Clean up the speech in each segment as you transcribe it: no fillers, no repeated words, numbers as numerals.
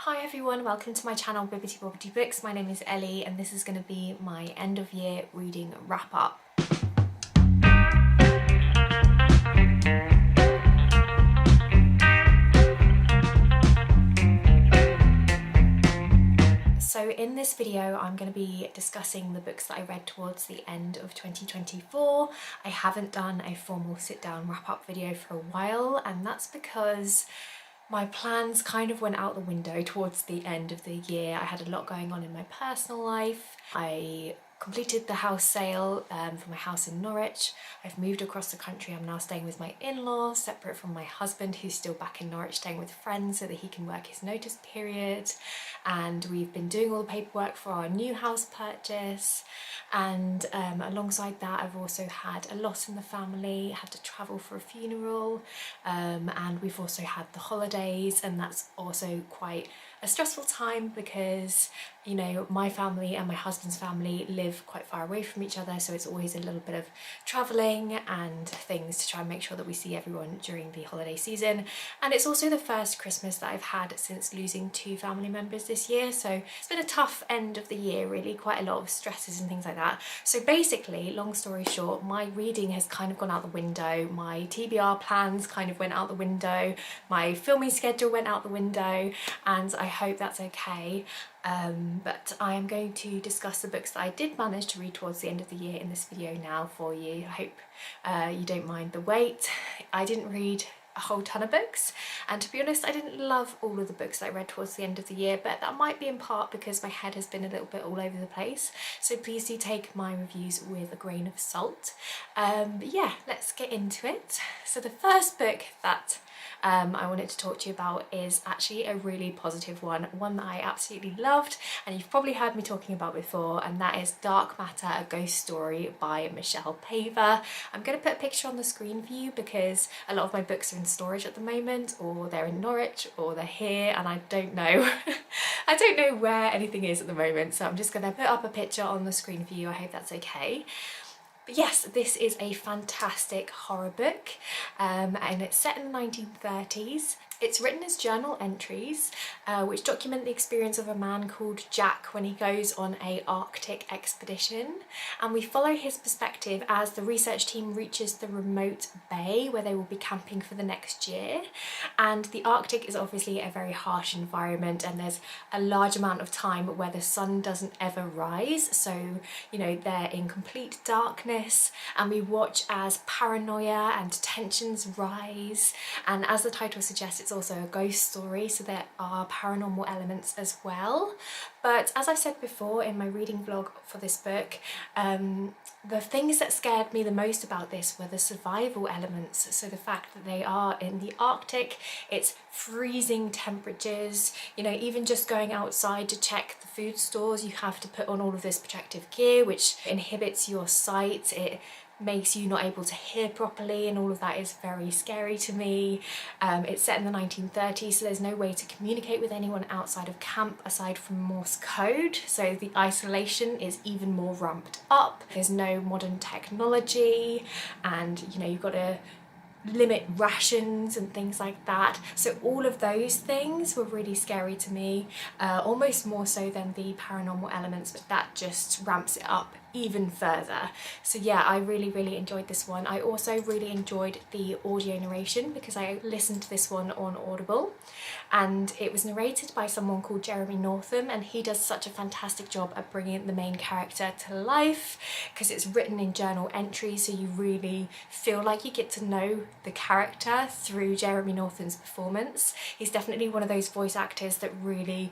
Hi everyone, welcome to my channel Bibbidi Bobbidi Books. My name is Ellie and this is going to be my end of year reading wrap up. So in this video I'm going to be discussing the books that I read towards the end of 2024. I haven't done a formal sit down wrap up video for a while, and that's because my plans kind of went out the window towards the end of the year. I had a lot going on in my personal life. I completed the house sale for my house in Norwich. I've moved across the country. I'm now staying with my in-laws, separate from my husband who's still back in Norwich staying with friends so that he can work his notice period. And we've been doing all the paperwork for our new house purchase. And alongside that, I've also had a loss in the family, had to travel for a funeral, and we've also had the holidays, and that's also quite a stressful time because, you know, my family and my husband's family live quite far away from each other, so it's always a little bit of travelling and things to try and make sure that we see everyone during the holiday season. And it's also the first Christmas that I've had since losing 2 family members this year, so it's been a tough end of the year really, quite a lot of stresses and things like that. So basically, long story short, my reading has kind of gone out the window, my TBR plans kind of went out the window, my filming schedule went out the window, and I hope that's okay. But I am going to discuss the books that I did manage to read towards the end of the year in this video now for you. I hope you don't mind the wait. I didn't read a whole ton of books, and to be honest I didn't love all of the books that I read towards the end of the year, but that might be in part because my head has been a little bit all over the place, so please do take my reviews with a grain of salt. But yeah, let's get into it. So the first book that I wanted to talk to you about is actually a really positive one that I absolutely loved and you've probably heard me talking about before, and that is Dark Matter, a Ghost Story by Michelle Paver. I'm going to put a picture on the screen for you because a lot of my books are in storage at the moment, or they're in Norwich, or they're here, and I don't know I don't know where anything is at the moment, so I'm just going to put up a picture on the screen for you. I hope that's okay. But yes, this is a fantastic horror book, and it's set in the 1930s. It's written as journal entries which document the experience of a man called Jack when he goes on an Arctic expedition, and we follow his perspective as the research team reaches the remote bay where they will be camping for the next year. And the Arctic is obviously a very harsh environment, and there's a large amount of time where the sun doesn't ever rise, so you know they're in complete darkness, and we watch as paranoia and tensions rise. And as the title suggests, it's also a ghost story, so there are paranormal elements as well. But as I said before in my reading vlog for this book, the things that scared me the most about this were the survival elements. So the fact that they are in the Arctic, it's freezing temperatures, you know, even just going outside to check the food stores, you have to put on all of this protective gear which inhibits your sight. It makes you not able to hear properly, and all of that is very scary to me. It's set in the 1930s, so there's no way to communicate with anyone outside of camp aside from Morse code, so the isolation is even more ramped up. There's no modern technology, and you know, you've got to limit rations and things like that. So all of those things were really scary to me, almost more so than the paranormal elements, but that just ramps it up even further. So yeah, I really enjoyed this one. I also really enjoyed the audio narration because I listened to this one on Audible, and it was narrated by someone called Jeremy Northam, and he does such a fantastic job at bringing the main character to life because it's written in journal entries, so you really feel like you get to know the character through Jeremy Northam's performance. He's definitely one of those voice actors that really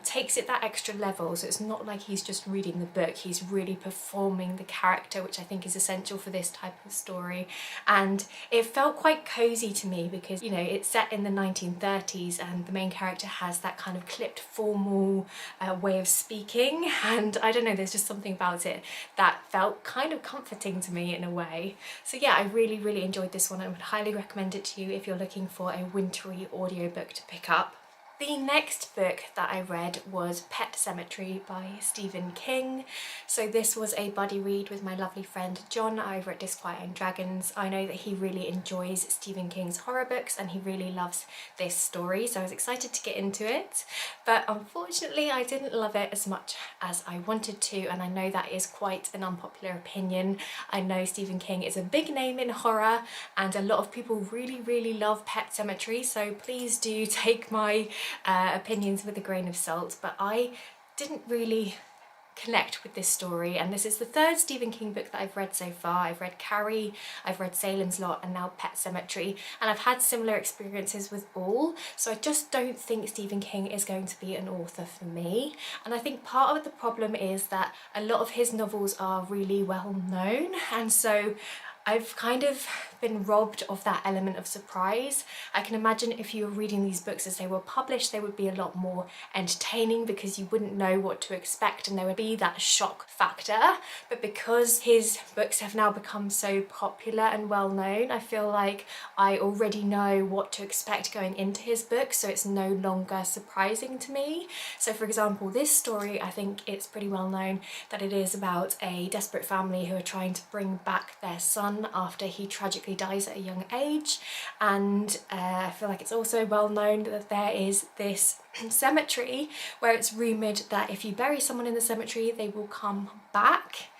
takes it that extra level, so it's not like he's just reading the book, he's really performing the character, which I think is essential for this type of story. And it felt quite cozy to me because, you know, it's set in the 1930s and the main character has that kind of clipped formal way of speaking, and I don't know, there's just something about it that felt kind of comforting to me in a way. So yeah, I really enjoyed this one. I would highly recommend it to you if you're looking for a wintry audiobook to pick up. The next book that I read was Pet Sematary by Stephen King. So this was a buddy read with my lovely friend John over at Disquiet and Dragons. I know that he really enjoys Stephen King's horror books and he really loves this story, so I was excited to get into it. but unfortunately I didn't love it as much as I wanted to, and I know that is quite an unpopular opinion. I know Stephen King is a big name in horror and a lot of people really love Pet Sematary, so please do take my opinions with a grain of salt, but I didn't really connect with this story, and this is the third Stephen King book that I've read so far. I've read Carrie, I've read Salem's Lot, and now Pet Sematary, and I've had similar experiences with all, so I just don't think Stephen King is going to be an author for me. And I think part of the problem is that a lot of his novels are really well known, and so I've kind of been robbed of that element of surprise. I can imagine if you were reading these books as they were published, they would be a lot more entertaining because you wouldn't know what to expect and there would be that shock factor. But because his books have now become so popular and well known, I feel like I already know what to expect going into his books, so it's no longer surprising to me. So for example, this story, I think it's pretty well known that it is about a desperate family who are trying to bring back their son after he tragically dies at a young age, and I feel like it's also well known that there is this cemetery where it's rumoured that if you bury someone in the cemetery they will come back.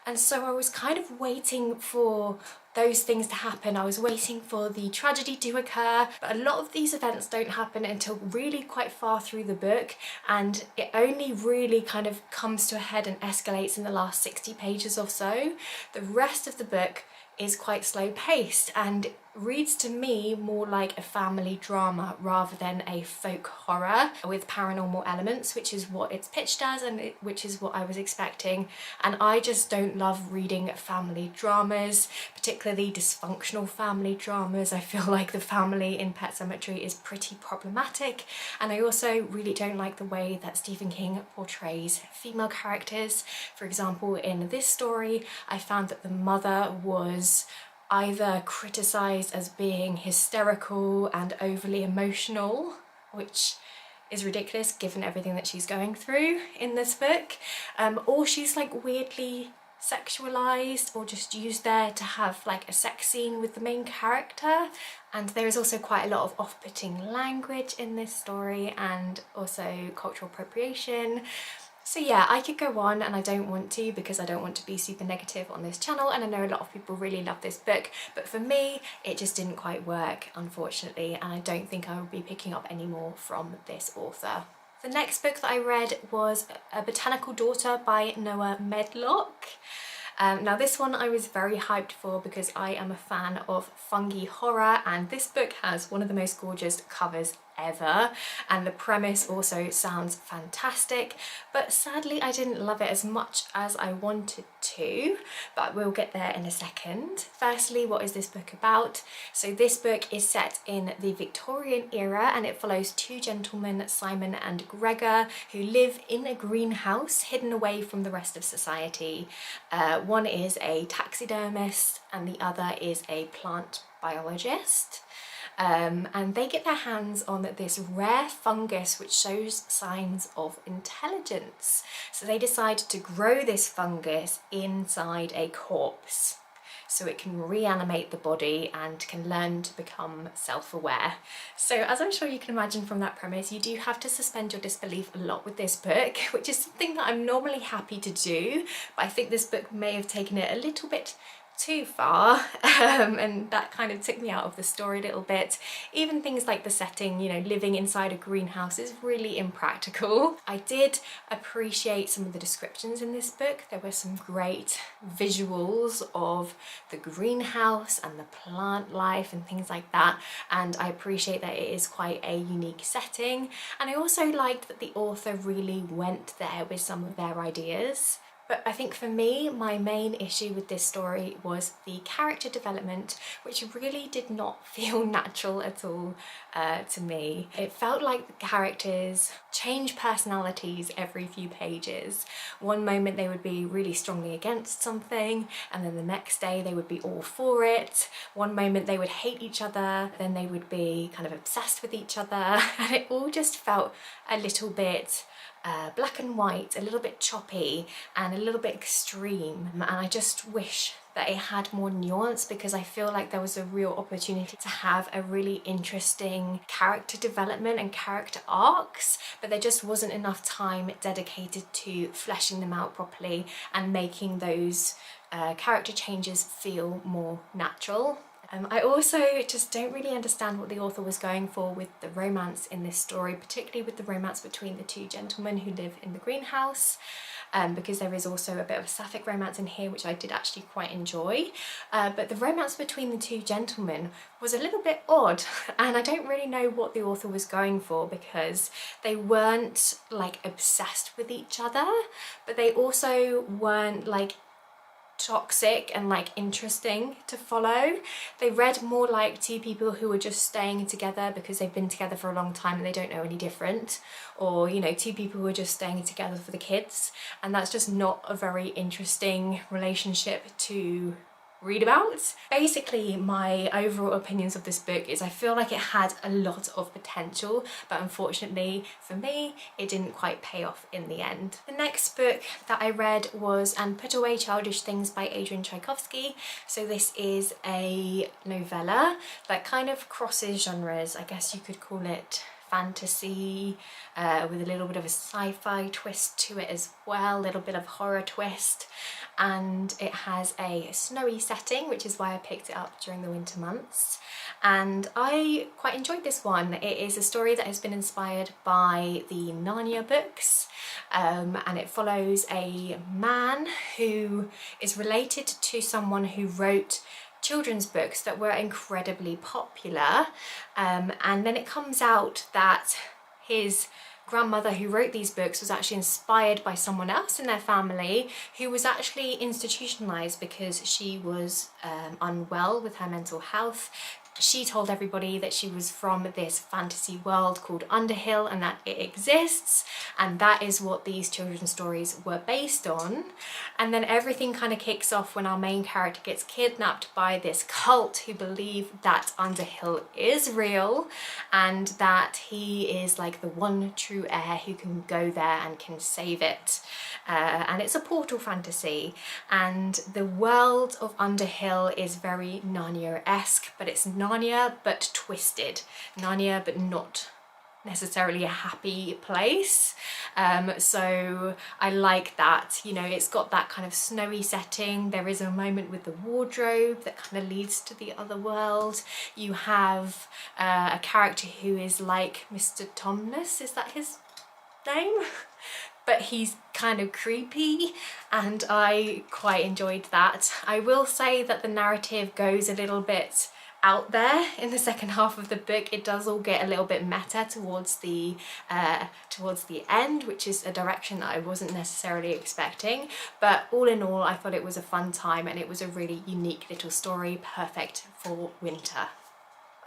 And so I was kind of waiting for those things to happen. I was waiting for the tragedy to occur, but a lot of these events don't happen until really quite far through the book, and it only really kind of comes to a head and escalates in the last 60 pages or so. The rest of the book is quite slow paced and reads to me more like a family drama rather than a folk horror with paranormal elements, which is what it's pitched as and which is what I was expecting. And I just don't love reading family dramas, particularly dysfunctional family dramas. I feel like the family in Pet Sematary is pretty problematic, and I also really don't like the way that Stephen King portrays female characters. For example, in this story I found that the mother was either criticised as being hysterical and overly emotional, which is ridiculous given everything that she's going through in this book, or she's like weirdly sexualized or just used there to have like a sex scene with the main character. And there is also quite a lot of off-putting language in this story and also cultural appropriation. So yeah, I could go on and I don't want to because I don't want to be super negative on this channel, and I know a lot of people really love this book, but for me it just didn't quite work, unfortunately, and I don't think I will be picking up any more from this author. The next book that I read was A Botanical Daughter by Noah Medlock. Now this one I was very hyped for because I am a fan of fungi horror, and this book has one of the most gorgeous covers ever, and the premise also sounds fantastic, but sadly I didn't love it as much as I wanted to, but we'll get there in a second. Firstly, what is this book about? So this book is set in the Victorian era and it follows two gentlemen, Simon and Gregor, who live in a greenhouse hidden away from the rest of society. One is a taxidermist and the other is a plant biologist. And they get their hands on this rare fungus which shows signs of intelligence. So they decide to grow this fungus inside a corpse so it can reanimate the body and can learn to become self-aware. So as I'm sure you can imagine from that premise, you do have to suspend your disbelief a lot with this book, which is something that I'm normally happy to do, but I think this book may have taken it a little bit too far, and that kind of took me out of the story a little bit. Even things like the setting, you know, living inside a greenhouse is really impractical. I did appreciate some of the descriptions in this book. There were some great visuals of the greenhouse and the plant life and things like that, and I appreciate that it is quite a unique setting, and I also liked that the author really went there with some of their ideas. But I think for me, my main issue with this story was the character development, which really did not feel natural at all to me. It felt like the characters change personalities every few pages. One moment they would be really strongly against something, and then the next day they would be all for it. One moment they would hate each other, then they would be kind of obsessed with each other, and it all just felt a little bit black and white, a little bit choppy and a little bit extreme, and I just wish that it had more nuance, because I feel like there was a real opportunity to have a really interesting character development and character arcs, but there just wasn't enough time dedicated to fleshing them out properly and making those character changes feel more natural. I also just don't really understand what the author was going for with the romance in this story, particularly with the romance between the two gentlemen who live in the greenhouse, because there is also a bit of a sapphic romance in here, which I did actually quite enjoy. But the romance between the two gentlemen was a little bit odd, and I don't really know what the author was going for, because they weren't like obsessed with each other, but they also weren't like toxic and like interesting to follow. They read more like two people who are just staying together because they've been together for a long time and they don't know any different, or you know, two people who are just staying together for the kids, and that's just not a very interesting relationship to read about. Basically, my overall opinions of this book is I feel like it had a lot of potential, but unfortunately for me it didn't quite pay off in the end. The next book that I read was And Put Away Childish Things by Adrian Tchaikovsky. So this is a novella that kind of crosses genres. I guess you could call it fantasy with a little bit of a sci-fi twist to it as well, a little bit of horror twist, and it has a snowy setting, which is why I picked it up during the winter months, and I quite enjoyed this one. It is a story that has been inspired by the Narnia books, and it follows a man who is related to someone who wrote children's books that were incredibly popular, and then it comes out that his grandmother who wrote these books was actually inspired by someone else in their family who was actually institutionalized because she was unwell with her mental health. She told everybody that she was from this fantasy world called Underhill and that it exists, and that is what these children's stories were based on. And then everything kind of kicks off when our main character gets kidnapped by this cult who believe that Underhill is real and that he is like the one true heir who can go there and can save it. And it's a portal fantasy, and the world of Underhill is very Narnia-esque, but it's Narnia but twisted, Narnia but not necessarily a happy place. So I like that, you know, it's got that kind of snowy setting. There is a moment with the wardrobe that kind of leads to the other world. You have a character who is like Mr. Tumnus, is that his name? But he's kind of creepy, and I quite enjoyed that. I will say that the narrative goes a little bit out there in the second half of the book. It does all get a little bit meta towards the end, which is a direction that I wasn't necessarily expecting, but all in all I thought it was a fun time and it was a really unique little story, perfect for winter.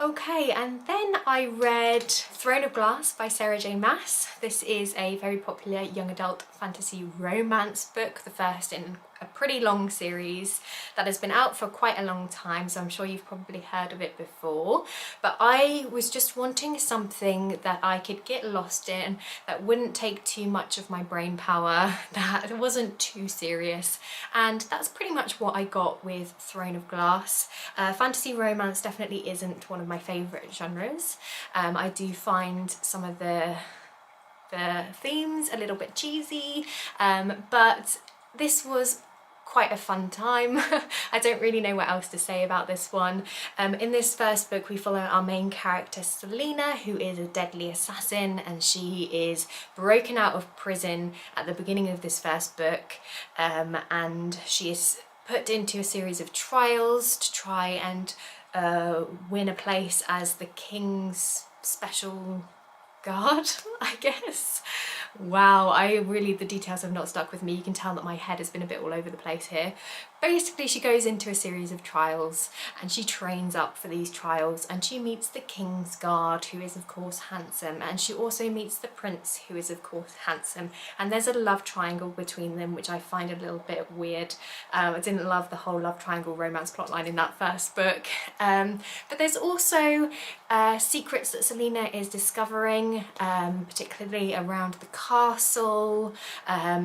Okay, and then I read Throne of Glass by Sarah J Maas. This is a very popular young adult fantasy romance book, the first in a pretty long series that has been out for quite a long time, so I'm sure you've probably heard of it before. But I was just wanting something that I could get lost in, that wouldn't take too much of my brain power, that wasn't too serious, and that's pretty much what I got with Throne of Glass. Fantasy romance definitely isn't one of my favourite genres. I do find some of the themes a little bit cheesy, but this was quite a fun time. I don't really know what else to say about this one. In this first book we follow our main character Selena, who is a deadly assassin, and she is broken out of prison at the beginning of this first book, and she is put into a series of trials to try and win a place as the king's special guard, I guess. Wow, the details have not stuck with me. You can tell that my head has been a bit all over the place here. Basically, she goes into a series of trials and she trains up for these trials, and she meets the king's guard, who is of course handsome, and she also meets the prince, who is of course handsome, and there's a love triangle between them, which I find a little bit weird. I didn't love the whole love triangle romance plotline in that first book, but there's also secrets that Selena is discovering, particularly around the castle.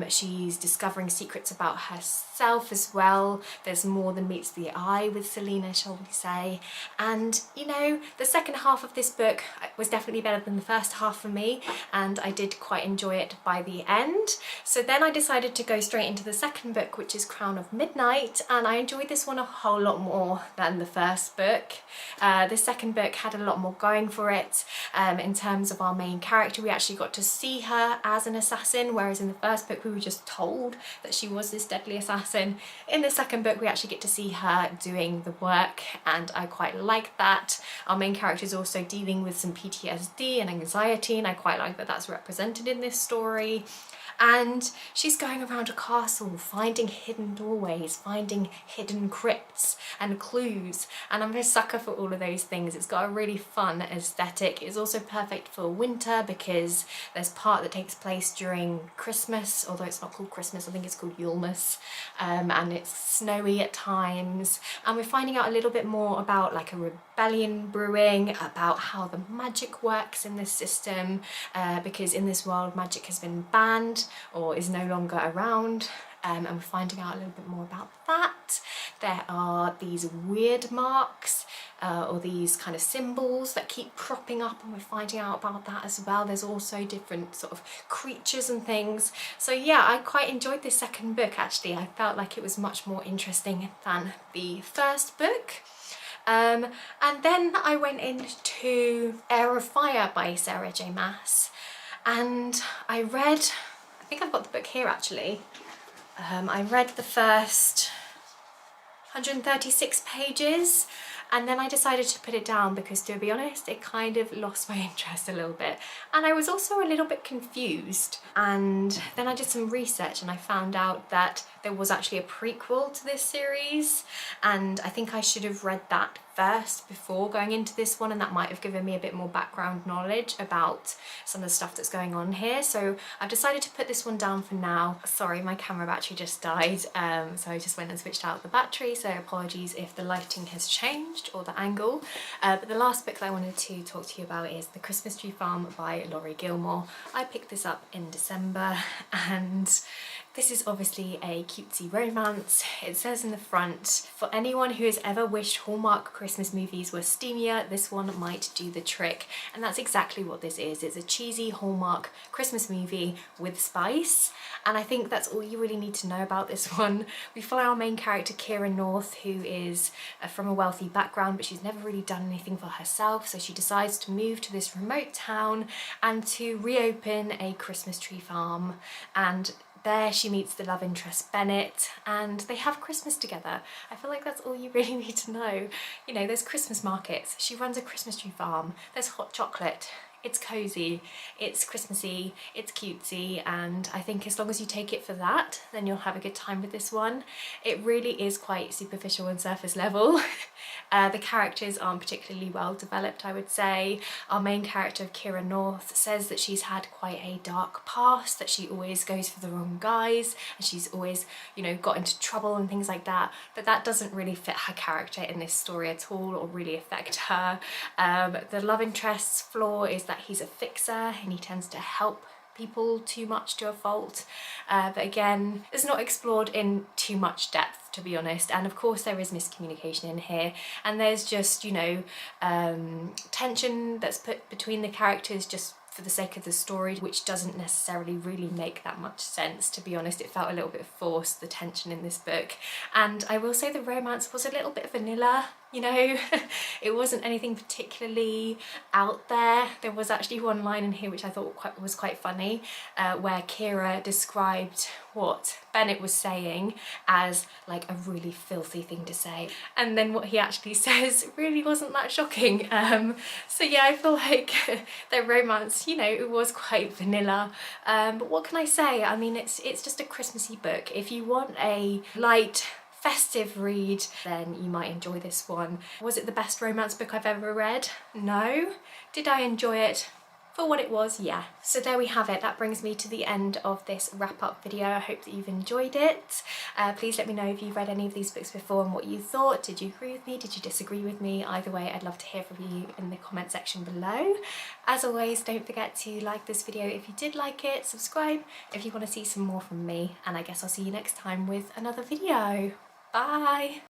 She's discovering secrets about herself as well, well. There's more than meets the eye with Selena, shall we say. And you know, the second half of this book was definitely better than the first half for me, and I did quite enjoy it by the end. So then I decided to go straight into the second book, which is Crown of Midnight, and I enjoyed this one a whole lot more than the first book. The second book had a lot more going for it. In terms of our main character, we actually got to see her as an assassin, whereas in the first book we were just told that she was this deadly assassin. In the second book we actually get to see her doing the work, and I quite like that. Our main character is also dealing with some PTSD and anxiety, and I quite like that that's represented in this story. And she's going around a castle finding hidden doorways, finding hidden crypts and clues, and I'm a sucker for all of those things. It's got a really fun aesthetic. It's also perfect for winter because there's part that takes place during Christmas, although it's not called Christmas, I think it's called Yulemas, and it's snowy at times, and we're finding out a little bit more about like a rebellion brewing, about how the magic works in this system, because in this world magic has been banned or is no longer around, and we're finding out a little bit more about that. There are these weird marks or these kind of symbols that keep cropping up, and we're finding out about that as well. There's also different sort of creatures and things. So yeah, I quite enjoyed this second book actually. I felt like it was much more interesting than the first book. And then I went into Heir of Fire by Sarah J Maas, and I read, I think I've got the book here actually. I read the first 136 pages, and then I decided to put it down because, to be honest, it kind of lost my interest a little bit, and I was also a little bit confused. And then I did some research and I found out that there was actually a prequel to this series, and I think I should have read that first before going into this one, and that might have given me a bit more background knowledge about some of the stuff that's going on here. So I've decided to put this one down for now. Sorry, my camera battery just died, so I just went and switched out the battery, so apologies if the lighting has changed or the angle. But the last book that I wanted to talk to you about is The Christmas Tree Farm by Laurie Gilmore. I picked this up in December, and this is obviously a cutesy romance. It says in the front, for anyone who has ever wished Hallmark Christmas movies were steamier, this one might do the trick. And that's exactly what this is. It's a cheesy Hallmark Christmas movie with spice. And I think that's all you really need to know about this one. We follow our main character, Kira North, who is from a wealthy background, but she's never really done anything for herself. So she decides to move to this remote town and to reopen a Christmas tree farm. And there she meets the love interest Bennett, and they have Christmas together. I feel like that's all you really need to know. You know, there's Christmas markets, she runs a Christmas tree farm, there's hot chocolate, it's cozy, it's Christmassy, it's cutesy, and I think as long as you take it for that, then you'll have a good time with this one. It really is quite superficial and surface level. The characters aren't particularly well developed, I would say. Our main character, Kira North, says that she's had quite a dark past, that she always goes for the wrong guys, and she's always, you know, got into trouble and things like that, but that doesn't really fit her character in this story at all, or really affect her. The love interest's flaw is that he's a fixer and he tends to help people too much to a fault, but again, it's not explored in too much depth, to be honest. And of course there is miscommunication in here, and there's just, you know, tension that's put between the characters just for the sake of the story, which doesn't necessarily really make that much sense, to be honest. It felt a little bit forced, the tension in this book. And I will say the romance was a little bit vanilla, you know. It wasn't anything particularly out there. There was actually one line in here which I thought was quite funny, where Kira described what Bennett was saying as like a really filthy thing to say, and then what he actually says really wasn't that shocking. So yeah, I feel like their romance, you know, it was quite vanilla, but what can I say? I mean, it's just a Christmassy book. If you want a light festive read, then you might enjoy this one. Was it the best romance book I've ever read? No. Did I enjoy it? For what it was, yeah. So there we have it. That brings me to the end of this wrap-up video. I hope that you've enjoyed it. Please let me know if you've read any of these books before and what you thought. Did you agree with me? Did you disagree with me? Either way, I'd love to hear from you in the comment section below. As always, don't forget to like this video if you did like it, subscribe if you want to see some more from me, and I guess I'll see you next time with another video. Bye!